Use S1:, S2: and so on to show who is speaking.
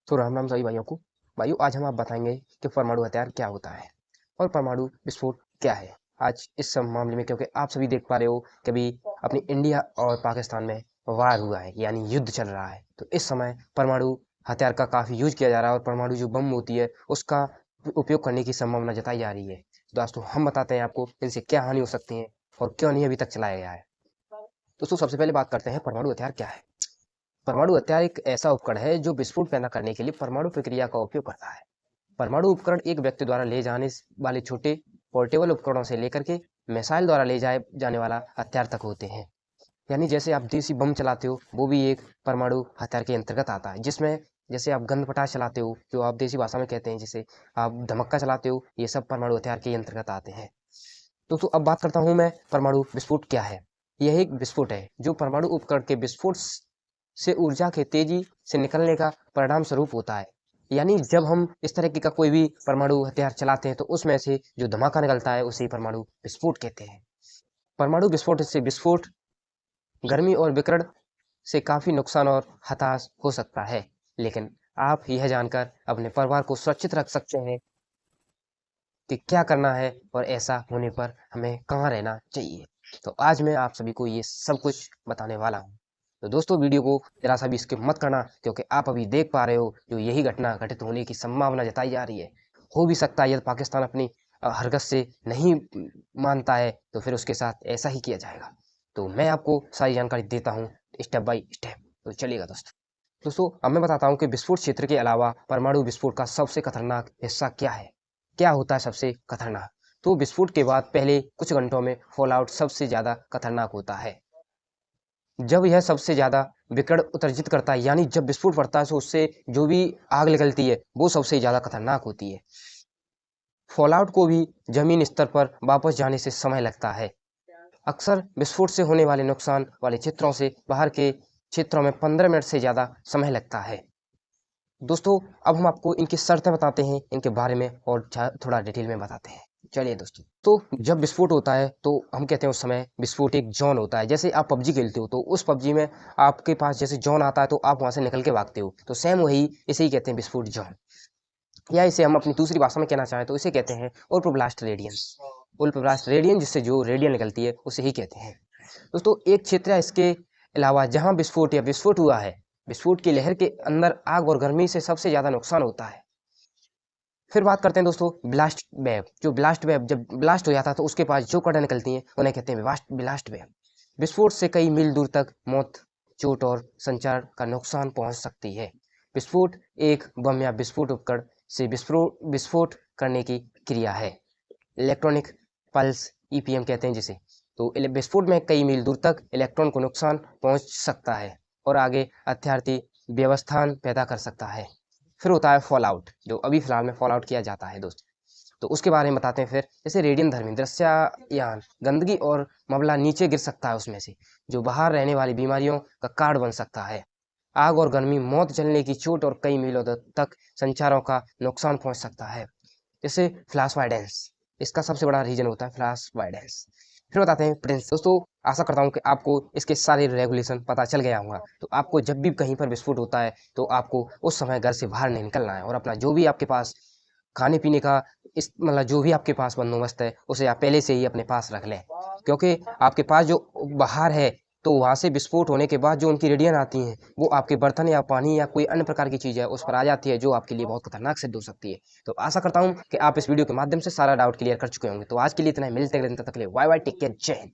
S1: तो राम राम सभी भाइयों को। भाइयों, आज हम आप बताएंगे कि परमाणु हथियार क्या होता है और परमाणु विस्फोट क्या है। आज इस सब मामले में, क्योंकि आप सभी देख पा रहे हो कि अभी अपनी इंडिया और पाकिस्तान में वार हुआ है, यानी युद्ध चल रहा है। तो इस समय परमाणु हथियार का काफी यूज किया जा रहा है और परमाणु जो बम होती है उसका उपयोग करने की संभावना जताई जा रही है। दोस्तों, हम बताते हैं आपको इनसे क्या हानि हो सकती है और क्यों नहीं अभी तक चलाया गया है। दोस्तों, सबसे पहले बात करते हैं परमाणु हथियार क्या है। परमाणु हथियार एक ऐसा उपकरण है जो विस्फोट पैदा करने के लिए परमाणु प्रक्रिया का उपयोग करता है। परमाणु उपकरण एक व्यक्ति द्वारा ले जाने वाले छोटे पोर्टेबल उपकरणों से लेकर के मिसाइल द्वारा ले जाए जाने वाला हथियार तक होते हैं। यानी जैसे आप देसी बम चलाते हो, वो भी एक परमाणु हथियार के अंतर्गत आता है, जिसमें जैसे आप गंद पटाख चलाते हो, जो आप देसी भाषा में कहते हैं, जैसे आप धमक्का चलाते हो, ये सब परमाणु हथियार के अंतर्गत आते हैं। दोस्तों, अब बात करता हूँ मैं परमाणु विस्फोट क्या है। यह एक विस्फोट है जो परमाणु उपकरण के विस्फोट से ऊर्जा के तेजी से निकलने का परिणाम स्वरूप होता है। यानी जब हम इस तरह का कोई भी परमाणु हथियार चलाते हैं तो उसमें से जो धमाका निकलता है उसे परमाणु विस्फोट कहते हैं। परमाणु विस्फोट से विस्फोट, गर्मी और विकिरण से काफी नुकसान और हताश हो सकता है, लेकिन आप यह जानकर अपने परिवार को सुरक्षित रख सकते हैं कि क्या करना है और ऐसा होने पर हमें कहाँ रहना चाहिए। तो आज मैं आप सभी को ये सब कुछ बताने वाला हूँ। तो दोस्तों, वीडियो को जरा सा भी स्किप मत करना, क्योंकि आप अभी देख पा रहे हो जो यही घटना घटित होने की संभावना जताई जा रही है। हो भी सकता है यदि पाकिस्तान अपनी हरकत से नहीं मानता है तो फिर उसके साथ ऐसा ही किया जाएगा। तो मैं आपको सारी जानकारी देता हूँ स्टेप बाय स्टेप। तो चलिएगा दोस्तों। दोस्तों, अब मैं बताता हूँ कि विस्फोट क्षेत्र के अलावा परमाणु विस्फोट का सबसे खतरनाक हिस्सा क्या है। क्या होता है सबसे खतरनाक? तो विस्फोट के बाद पहले कुछ घंटों में फॉलआउट सबसे ज्यादा खतरनाक होता है। जब यह सबसे ज्यादा विकिरण उत्सर्जित करता है, यानी जब विस्फोट पड़ता है तो उससे जो भी आग निकलती है वो सबसे ज्यादा खतरनाक होती है। फॉलआउट को भी जमीन स्तर पर वापस जाने से समय लगता है। अक्सर विस्फोट से होने वाले नुकसान वाले क्षेत्रों से बाहर के क्षेत्रों में 15 मिनट से ज्यादा समय लगता है। दोस्तों, अब हम आपको इनकी शर्तें बताते हैं, इनके बारे में और थोड़ा डिटेल में बताते हैं। चलिए दोस्तों, तो जब विस्फोट होता है तो हम कहते हैं उस समय विस्फोट एक जोन होता है। जैसे आप पबजी खेलते हो तो उस पबजी में आपके पास जैसे जोन आता है तो आप वहां से निकल के भागते हो, तो सेम वही इसे ही कहते हैं विस्फोट जोन। या इसे हम अपनी दूसरी भाषा में कहना चाहें तो इसे कहते हैं उल्फब्लास्ट रेडियन। उल्फब्लास्ट रेडियन, जिससे जो रेडियन निकलती है उसे ही कहते हैं। दोस्तों, एक क्षेत्र है इसके अलावा जहां विस्फोट या विस्फोट हुआ है, विस्फोट की लहर के अंदर आग और गर्मी से सबसे ज्यादा नुकसान होता है। फिर बात करते हैं दोस्तों ब्लास्ट वेव। जो ब्लास्ट वेव जब ब्लास्ट हो जाता है तो उसके पास जो कण निकलती हैं उन्हें कहते हैं ब्लास्ट वेव। विस्फोट से कई मील दूर तक मौत, चोट और संचार का नुकसान पहुंच सकती है। विस्फोट एक बम या विस्फोट उपकरण से विस्फोट करने की क्रिया है। इलेक्ट्रॉनिक पल्स, ईपीएम कहते हैं जिसे। तो विस्फोट में कई मील दूर तक इलेक्ट्रॉन को नुकसान पहुंच सकता है और आगे अत्यार्थी व्यवस्थान पैदा कर सकता है। फिर होता है फॉल आउट, जो अभी फिलहाल में फॉल आउट किया जाता है दोस्तों। तो उसके बारे में बताते हैं। फिर जैसे रेडियन धर्मी दृश्ययान, गंदगी और मबला नीचे गिर सकता है उसमें से, जो बाहर रहने वाली बीमारियों का कारण बन सकता है। आग और गर्मी, मौत, जलने की चोट और कई मीलों तक संचारों का नुकसान पहुंच सकता है। जैसे फ्लैश वाइडेंस, इसका सबसे बड़ा रीजन होता है फ्लैश वाइडेंस। फिर बताते हैं प्रिंस। दोस्तों, आशा करता हूँ कि आपको इसके सारे रेगुलेशन पता चल गया होगा। तो आपको जब भी कहीं पर विस्फोट होता है तो आपको उस समय घर से बाहर नहीं निकलना है और अपना जो भी आपके पास खाने पीने का इस मतलब जो भी आपके पास बंदोबस्त है उसे आप पहले से ही अपने पास रख लें, क्योंकि आपके पास जो बाहर है तो वहां से विस्फोट होने के बाद जो उनकी रेडियन आती हैं वो आपके बर्तन या पानी या कोई अन्य प्रकार की चीज है उस पर आ जाती है, जो आपके लिए बहुत खतरनाक सिद्ध हो सकती है। तो आशा करता हूँ कि आप इस वीडियो के माध्यम से सारा डाउट क्लियर कर चुके होंगे। तो आज के लिए इतना ही, मिलते हैं तब तक के लिए बाय बाय, टेक केयर, जय हिंद।